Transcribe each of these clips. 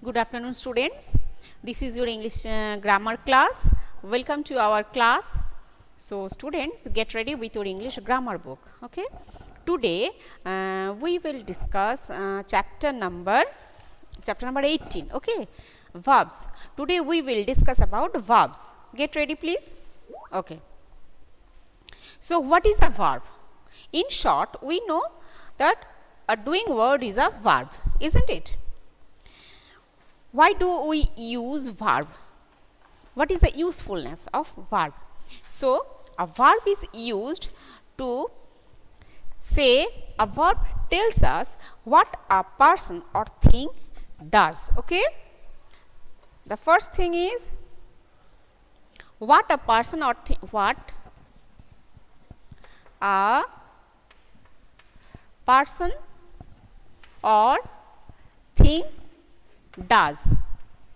Good afternoon, students. This is your English grammar class. Welcome to our class. So, students, get ready with your English grammar book. Okay. Today, we will discuss chapter number 18. Okay, verbs. Today, we will discuss about verbs. Get ready, please. Okay. So, what is a verb? In short, we know that a doing word is a verb, isn't it? Why do we use verb? What is the usefulness of verb? So, a verb is used to say, a verb tells us what a person or thing does. Okay? The first thing is what a person or what a person or thing does.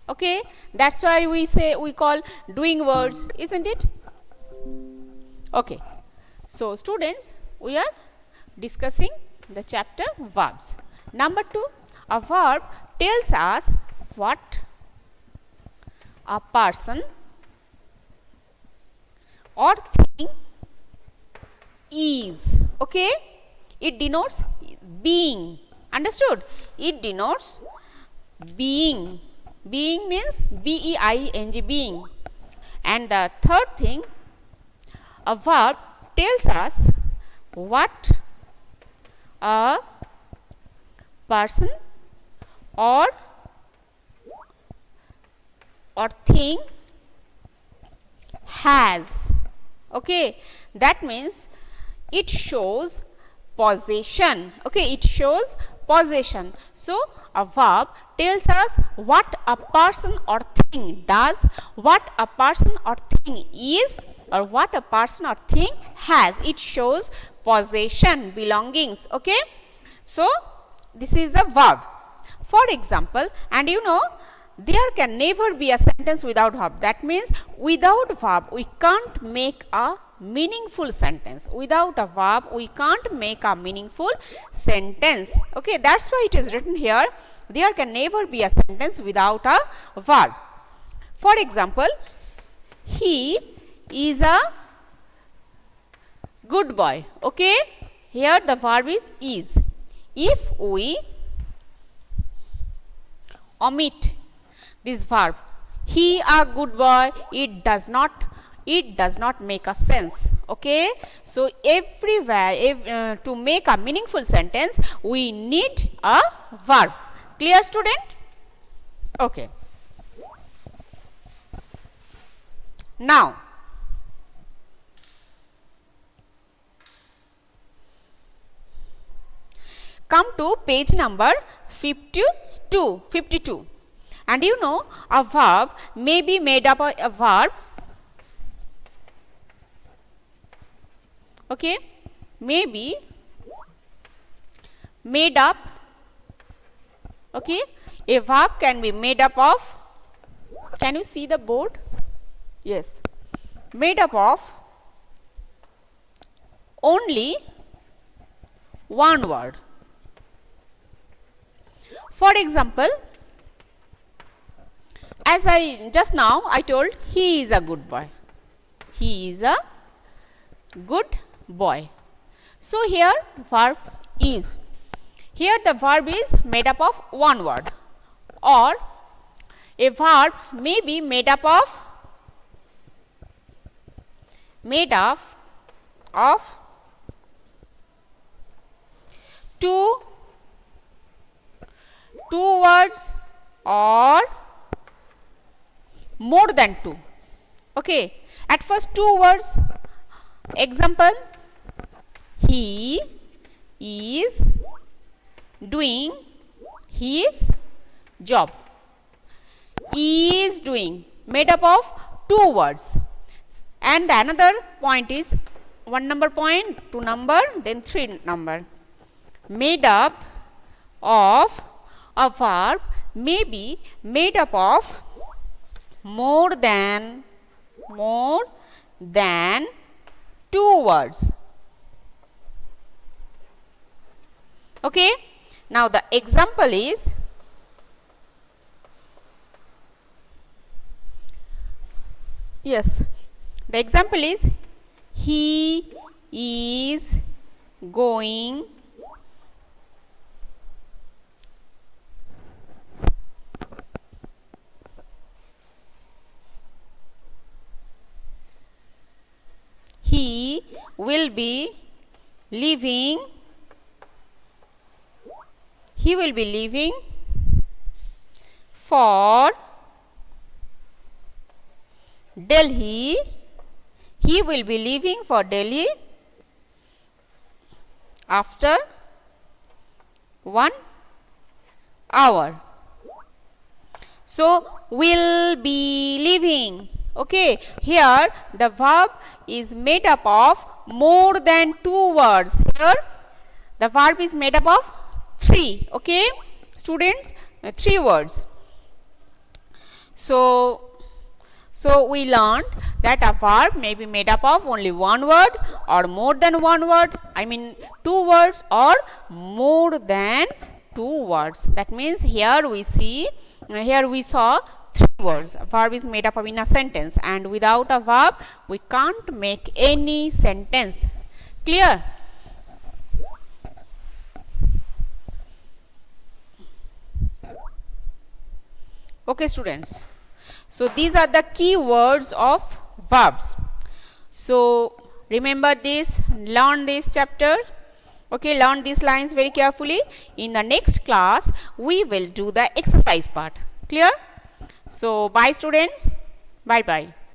Okay, that's why we say, we call doing words, isn't it? Okay, so students, we are discussing the chapter verbs. Number 2, a verb tells us what a person or thing is. Okay, it denotes being. Understood? It denotes being. Being means B-E-I-N-G, being. And the third thing, a verb tells us what a person or thing has. Okay, that means it shows possession. Okay, it shows possession. So, a verb tells us what a person or thing does, what a person or thing is, or what a person or thing has. It shows possession, belongings. Okay. So, this is a verb. For example, and you know, there can never be a sentence without verb. That means without verb we can't make a meaningful sentence. Without a verb we can't make a meaningful sentence. Okay, that's why it is written here, there can never be a sentence without a verb. For example, he is a good boy. Okay, here the verb is. If we omit this verb, he a good boy, it does not make a sense. Okay, so everywhere to make a meaningful sentence we need a verb. Clear, student? Okay. Now, come to page number 52. And you know, a verb may be made up of a verb. Okay, may be made up. Okay, a verb can be made up of, can you see the board? Yes, made up of only one word. For example, as I just now I told, he is a good boy. He is a good boy. So, here verb is. Here the verb is made up of one word, or a verb may be made up of two words or more than two. Okay, at first two words. Example, he is doing his job. Is doing, made up of two words. And the another point is 1 number point, 2 number, then 3 number. Made up of, a verb may be made up of more than 2 words. Okay. Now, the example is Yes. The example is he is going he will be leaving for Delhi. He will be leaving for Delhi after 1 hour. So, will be leaving. Okay, here the verb is made up of more than 2 words. Here the verb is made up of 3. Okay, students, 3 words. So we learned that a verb may be made up of only 1 word or more than 1 word. I mean 2 words or more than 2 words. That means here we saw 3 words. A verb is made up of in a sentence, and without a verb we can't make any sentence. Clear? Okay, students. So these are the key words of verbs. So remember this, learn this chapter. Okay, learn these lines very carefully. In the next class, we will do the exercise part. Clear? So bye students. Bye bye.